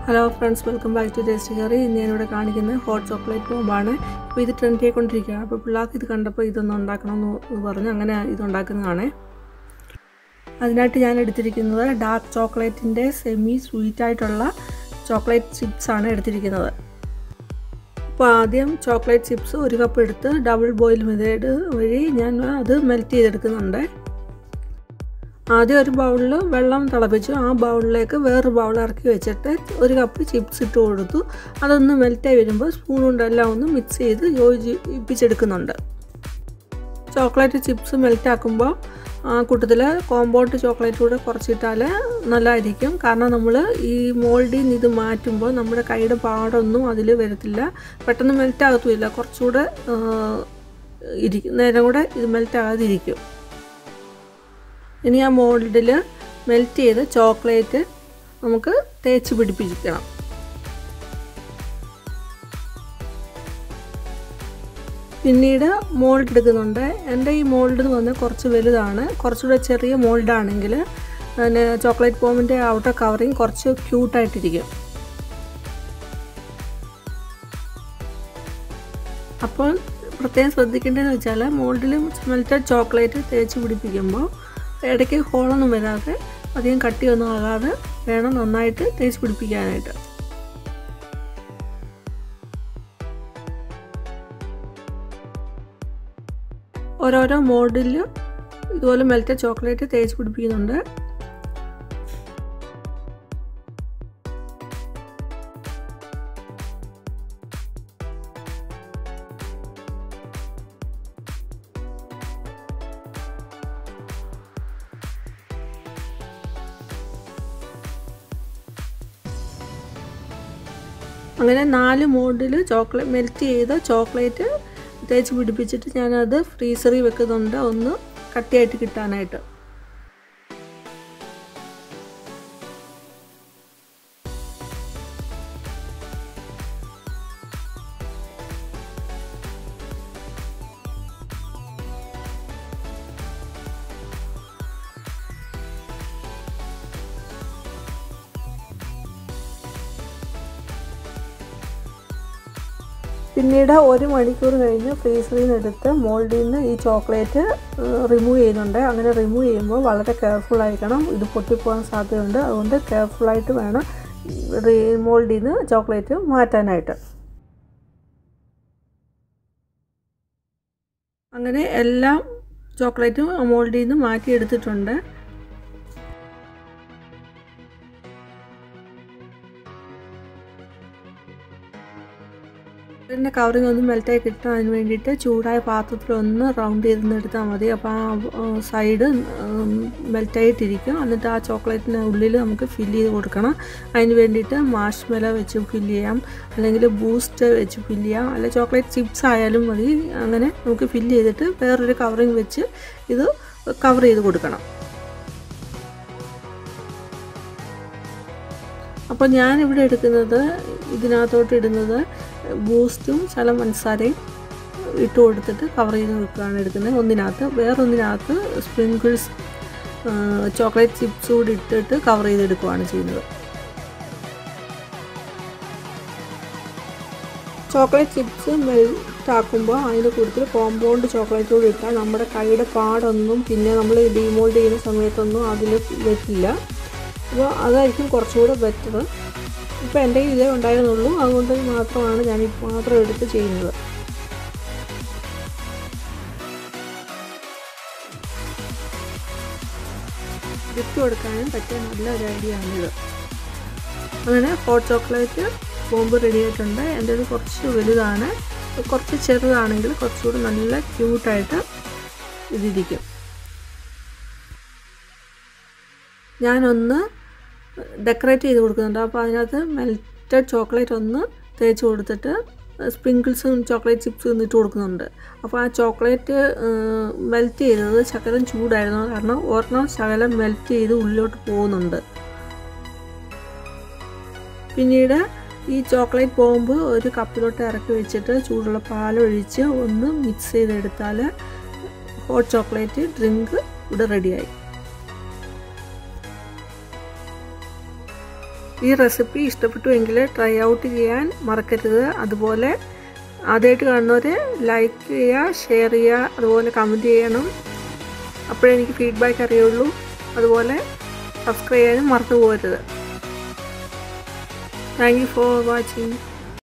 Hello friends, welcome back to tasty curry. ഇന്ന് ഞാനിവിടെ കാണിക്കുന്നത് ഹോട്ട് ചോക്ലേറ്റ് ബോംബാണ്. അപ്പോൾ ഇത് ട്രെൻഡ് ആയിക്കൊണ്ടിരിക്കുകയാണ്. അപ്പോൾ പിള്ളേർക്ക് ഇത് കണ്ടപ്പോൾ ഇതൊന്ന് ഉണ്ടാക്കണമെന്ന് പറഞ്ഞ് അങ്ങനെ ഇതുണ്ടാക്കുന്നതാണ്. അതിനായിട്ട് ഞാൻ എടുത്തിരിക്കുന്നത് ഡാർക്ക് ചോക്ലേറ്റിൻ്റെ സെമി സ്വീറ്റായിട്ടുള്ള ചോക്ലേറ്റ് ചിപ്സാണ് എടുത്തിരിക്കുന്നത്. അപ്പോൾ ആദ്യം ചോക്ലേറ്റ് ചിപ്സ് 1 കപ്പ് എടുത്ത് ഡബിൾ ബോയിൽ മെത്തേഡ് വഴി ഞാൻ അത് മെൽറ്റ് ചെയ്തെടുക്കുന്നുണ്ട്. ആദ്യം ഒരു ബൗളിൽ വെള്ളം തിളപ്പിച്ചു. ആ ബൗളിലേക്ക് വേറൊരു ബൗൾ ഇറക്കി വെച്ചിട്ട് 1 കപ്പ് ചിപ്സ് ഇട്ട് കൊടുത്തു. അതൊന്ന് മെൽറ്റായി വരുമ്പോൾ സ്പൂൺ കൊണ്ടെല്ലാം ഒന്ന് മിക്സ് ചെയ്ത് യോജിപ്പിച്ചെടുക്കുന്നുണ്ട്. ചോക്ലേറ്റ് ചിപ്സ് മെൽറ്റാക്കുമ്പോൾ ആ കൂട്ടത്തിൽ കോമ്പൗണ്ട് ചോക്ലേറ്റ് കൂടെ കുറച്ചിട്ടാൽ നല്ലതായിരിക്കും. കാരണം നമ്മൾ ഈ മോൾഡിൽ നിന്ന് ഇത് മാറ്റുമ്പോൾ നമ്മുടെ കൈയുടെ പാടൊന്നും അതിൽ വരത്തില്ല, പെട്ടെന്ന് മെൽറ്റാകത്തുമില്ല, കുറച്ചുകൂടെ നേരം കൂടെ ഇത് മെൽറ്റാകാതിരിക്കും. ഇനി ആ മോൾഡിൽ മെൽറ്റ് ചെയ്ത് ചോക്ലേറ്റ് നമുക്ക് തേച്ച് പിടിപ്പിക്കണം. പിന്നീട് മോൾഡ് എടുക്കുന്നുണ്ട്. എൻ്റെ ഈ മോൾഡ് എന്ന് പറഞ്ഞാൽ കുറച്ച് വലുതാണ്. കുറച്ചുകൂടെ ചെറിയ മോൾഡാണെങ്കിൽ പിന്നെ ചോക്ലേറ്റ് ബോംബിൻ്റെ ഔട്ടർ കവറിങ് കുറച്ച് ക്യൂട്ടായിട്ടിരിക്കും. അപ്പോൾ പ്രത്യേകം ശ്രദ്ധിക്കേണ്ടതെന്ന് വെച്ചാൽ മോൾഡിൽ മെൽറ്റഡ് ചോക്ലേറ്റ് തേച്ച് പിടിപ്പിക്കുമ്പോൾ ഇടയ്ക്ക് ഹോളൊന്നും വരാതെ അധികം കട്ടിയൊന്നും ആകാതെ വേണം നന്നായിട്ട് തേച്ച് പിടിപ്പിക്കാനായിട്ട്. ഓരോരോ മോൾഡിൽ ഇതുപോലെ മെൽറ്റഡ് ചോക്ലേറ്റ് തേച്ച് പിടിപ്പിക്കുന്നുണ്ട്. അങ്ങനെ 4 മോൾഡിൽ മെൽറ്റ് ചെയ്ത ചോക്ലേറ്റ് തേച്ച് പിടിപ്പിച്ചിട്ട് ഞാനത് ഫ്രീസറിൽ വെക്കുന്നുണ്ട്, ഒന്ന് കട്ടിയായിട്ട് കിട്ടാനായിട്ട്. പിന്നീട് 1 മണിക്കൂർ കഴിഞ്ഞ് ഫ്രീസറിൽ നിന്ന് എടുത്ത് മോൾഡിൽ നിന്ന് ഈ ചോക്ലേറ്റ് റിമൂവ് ചെയ്യുന്നുണ്ട്. അങ്ങനെ റിമൂവ് ചെയ്യുമ്പോൾ വളരെ കെയർഫുൾ ആയിരിക്കണം, ഇത് പൊട്ടിപ്പോകാൻ സാധ്യതയുണ്ട്. അതുകൊണ്ട് കെയർഫുള്ളായിട്ട് വേണം മോൾഡിൽ നിന്ന് ചോക്ലേറ്റ് മാറ്റാനായിട്ട്. അങ്ങനെ എല്ലാ ചോക്ലേറ്റും മോൾഡിൽ നിന്ന് മാറ്റിയെടുത്തിട്ടുണ്ട്. ഇതിൻ്റെ കവറിങ് ഒന്ന് മെൽറ്റായി കിട്ടാൻ അതിന് വേണ്ടിയിട്ട് ചൂടായ പാത്രത്തിലൊന്ന് റൗണ്ട് ചെയ്തെടുത്താൽ മതി. അപ്പോൾ ആ സൈഡ് മെൽറ്റായിട്ടിരിക്കും. എന്നിട്ട് ആ ചോക്ലേറ്റിൻ്റെ ഉള്ളിൽ നമുക്ക് ഫില്ല് ചെയ്ത് കൊടുക്കണം. അതിന് വേണ്ടിയിട്ട് മാഷ്മെലോ വെച്ച് ഫില്ല് ചെയ്യാം, അല്ലെങ്കിൽ ബൂസ്റ്റ് വെച്ച് ഫില്ല് ചെയ്യാം, അല്ലെങ്കിൽ ചോക്ലേറ്റ് ചിപ്സ് ആയാലും മതി. അങ്ങനെ നമുക്ക് ഫില്ല് ചെയ്തിട്ട് വേറൊരു കവറിങ് വെച്ച് ഇത് കവർ ചെയ്ത് കൊടുക്കണം. അപ്പോൾ ഞാനിവിടെ എടുക്കുന്നത്, ഇതിനകത്തോട്ട് ഇടുന്നത് ബൂസ്റ്റും ശകലം പഞ്ചസാരയും ഇട്ട് കൊടുത്തിട്ട് കവർ ചെയ്ത് വെക്കുകയാണ് എടുക്കുന്നത്. ഒന്നിനകത്ത് വേറൊന്നിനകത്ത് സ്പ്രിങ്കിൾസ് ചോക്ലേറ്റ് ചിപ്സ് കൂടി ഇട്ടിട്ട് കവർ ചെയ്തെടുക്കുകയാണ് ചെയ്യുന്നത്. ചോക്ലേറ്റ് ചിപ്സ് മെൽറ്റാക്കുമ്പോൾ അതിൻ്റെ കൂടുതൽ കോമ്പൗണ്ട് ചോക്ലേറ്റ് കൂടി ഇട്ടാൽ നമ്മുടെ കൈയുടെ പാടൊന്നും പിന്നെ നമ്മൾ ഡീമോൾഡ് ചെയ്യുന്ന സമയത്തൊന്നും അതിൽ വരില്ല. അപ്പോൾ അതായിരിക്കും കുറച്ചുകൂടെ ബെറ്റർ. ഇപ്പോൾ എൻ്റെ ഇതേ ഉണ്ടായിരുന്നുള്ളൂ, അതുകൊണ്ട് മാത്രമാണ് ഞാൻ മാത്രം എടുത്ത് ചെയ്യുന്നത്. ഗിഫ്റ്റ് കൊടുക്കാനും പറ്റിയ നല്ലൊരു ഐഡിയ ആണിത്. അങ്ങനെ ഹോട്ട് ചോക്ലേറ്റ് ബോംബ് റെഡി ആയിട്ടുണ്ട്. എൻ്റെ ഇത് കുറച്ച് വലുതാണ്, കുറച്ച് ചെറുതാണെങ്കിൽ കുറച്ചുകൂടി നല്ല ക്യൂട്ടായിട്ട് ഇതിരിക്കും. ഞാനൊന്ന് ഡെക്കറേറ്റ് ചെയ്ത് കൊടുക്കുന്നുണ്ട്. അപ്പോൾ അതിനകത്ത് മെൽറ്റഡ് ചോക്ലേറ്റ് ഒന്ന് തേച്ച് കൊടുത്തിട്ട് സ്പ്രിങ്കിൾസും ചോക്ലേറ്റ് ചിപ്സും ഇട്ട് കൊടുക്കുന്നുണ്ട്. അപ്പോൾ ആ ചോക്ലേറ്റ് മെൽറ്റ് ചെയ്തത് ശകലം ചൂടായിരുന്നു, കാരണം ഒരെണ്ണം ശകലം മെൽറ്റ് ചെയ്ത് ഉള്ളിലോട്ട് പോകുന്നുണ്ട്. പിന്നീട് ഈ ചോക്ലേറ്റ് ബോംബ് ഒരു കപ്പിലോട്ട് ഇറക്കി വെച്ചിട്ട് ചൂടുള്ള പാലൊഴിച്ച് ഒന്ന് മിക്സ് ചെയ്തെടുത്താൽ ഹോട്ട് ചോക്ലേറ്റ് ഡ്രിങ്ക് ഇവിടെ റെഡിയായി. ഈ റെസിപ്പി ഇഷ്ടപ്പെട്ടുവെങ്കിൽ ട്രൈ ഔട്ട് ചെയ്യാൻ മറക്കരുത്. അതുപോലെ ആദ്യമായിട്ട് കാണുന്നവർ ലൈക്ക് ചെയ്യുക, ഷെയർ ചെയ്യുക, അതുപോലെ കമൻറ്റ് ചെയ്യണം. അപ്പോഴേ എനിക്ക് ഫീഡ്ബാക്ക് അറിയുള്ളൂ. അതുപോലെ സബ്സ്ക്രൈബ് ചെയ്യാനും മറന്നു പോകരുത്. Thank you for watching.